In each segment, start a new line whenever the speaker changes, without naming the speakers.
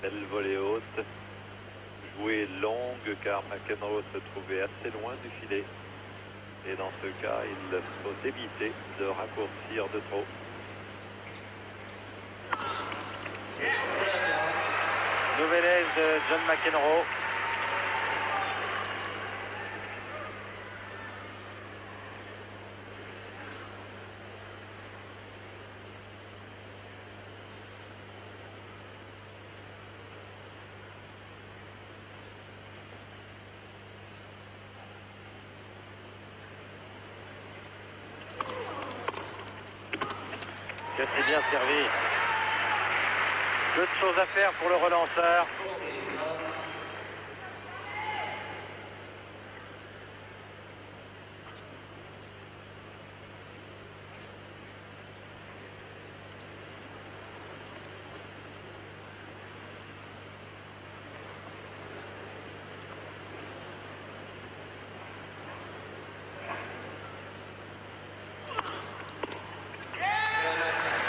Belle volée haute, jouée longue car McEnroe se trouvait assez loin du filet. Et dans ce cas, il faut éviter de raccourcir de trop. Nouvelle aise de John McEnroe. Que c'est bien servi. Peu de choses à faire pour le relanceur.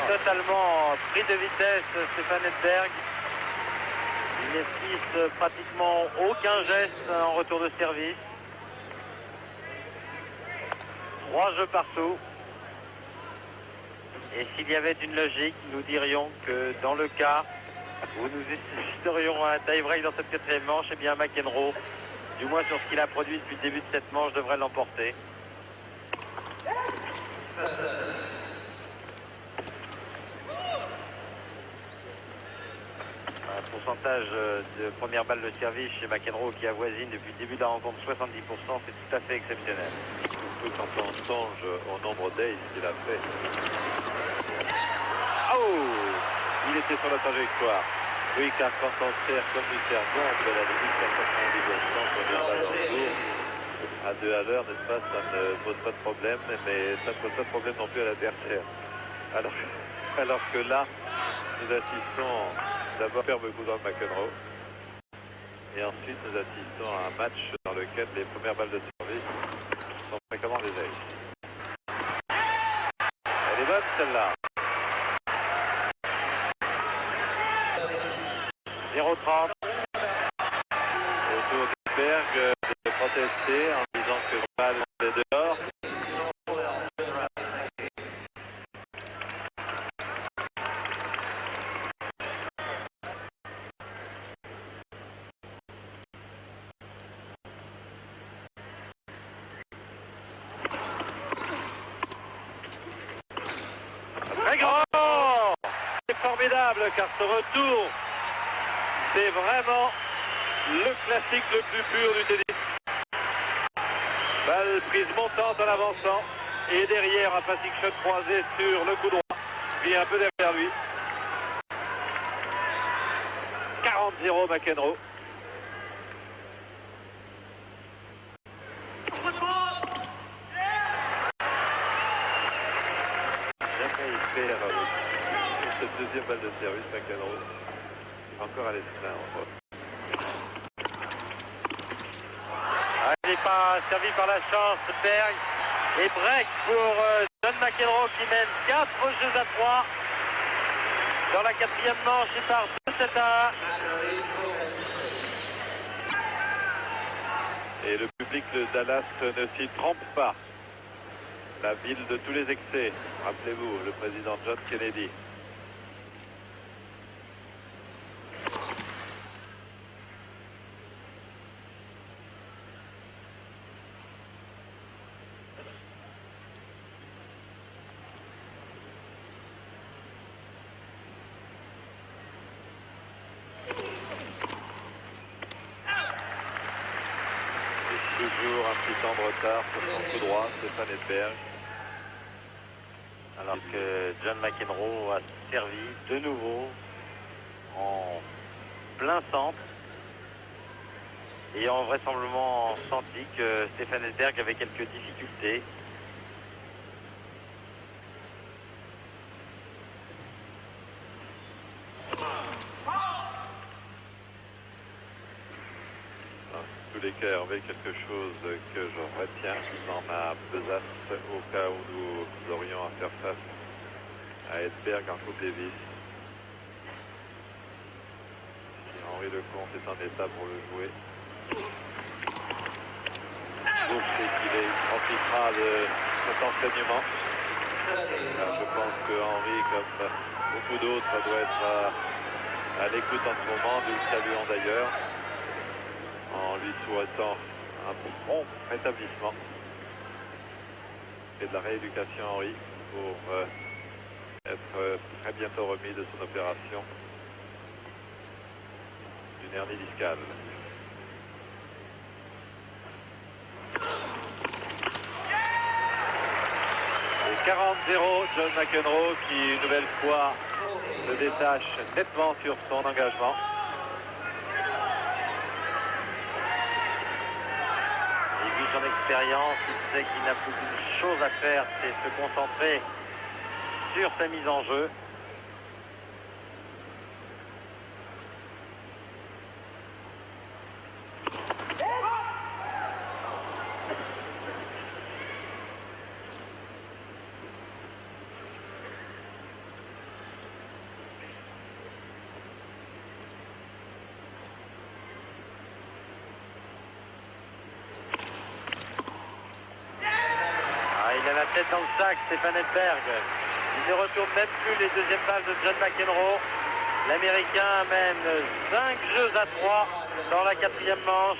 Totalement pris de vitesse Stéphane Edberg. Il n'esquisse pratiquement aucun geste en retour de service. 3 jeux partout. Et s'il y avait une logique, nous dirions que dans le cas où nous assisterions à un tie-break dans cette 4e manche, eh bien McEnroe, du moins sur ce qu'il a produit depuis le début de cette manche, devrait l'emporter. Pourcentage de première balle de service chez McEnroe qui avoisine depuis le début de la rencontre 70%, c'est tout à fait exceptionnel.
Surtout quand on songe au nombre d'aces qu'il a fait.
Oh, il était sur la trajectoire.
Oui, car quand on sert comme du serpent, on peut à la limite à 90% première balle dans le tour. À 2 à l'heure, n'est-ce pas, ça ne pose pas de problème, mais ça ne pose pas de problème non plus à l'adversaire. Alors que là, nous assistons d'abord faire beaucoup dans McEnroe. Et ensuite, nous assistons à un match dans lequel les premières balles de service sont fréquemment des aces. Elle est bonne celle-là.
0,30.
Au tour d'Edberg de protester en disant que la balle est dehors.
Très grand! C'est formidable car ce retour, c'est vraiment le classique le plus pur du tennis. Balle prise montante en avançant et derrière un passing shot croisé sur le coup droit, puis un peu derrière lui. 40-0 McEnroe.
Jamais il perd cette deuxième balle de service, McEnroe. Encore à l'estrain.
Il n'est pas servi par la chance, Berg. Et break pour John McEnroe qui mène 4 jeux à 3. Dans la 4e manche, il part 2-7 à 1.
Et le public de Dallas ne s'y trompe pas. La ville de tous les excès. Rappelez-vous, le président John Kennedy. Toujours un petit temps de retard sur son coup droit, Stéphane Edberg.
Alors que John McEnroe a servi de nouveau en plein centre. Et ont vraisemblablement senti que Stefan Edberg avait quelques difficultés.
Dans tous les cas, Hervé, quelque chose que je retiens dans ma besace au cas où nous aurions à faire face à Edberg en Coupe Davis. Si Henri Lecomte est en état pour le jouer, il profitera de cet enseignement. Je pense que Henri, comme beaucoup d'autres, doit être à l'écoute en ce moment. Nous le saluons d'ailleurs en lui souhaitant un bon rétablissement et de la rééducation à Henri pour être très bientôt remis de son opération d'une hernie discale. 40-0, John McEnroe qui une nouvelle fois se détache nettement sur son engagement.
Et vu son expérience, il sait qu'il n'a plus qu'une chose à faire, c'est se concentrer sur sa mise en jeu. Il a la tête dans le sac, Stefan Edberg. Il ne retourne même plus les deuxièmes balles de John McEnroe. L'Américain mène 5 jeux à 3 dans la quatrième manche.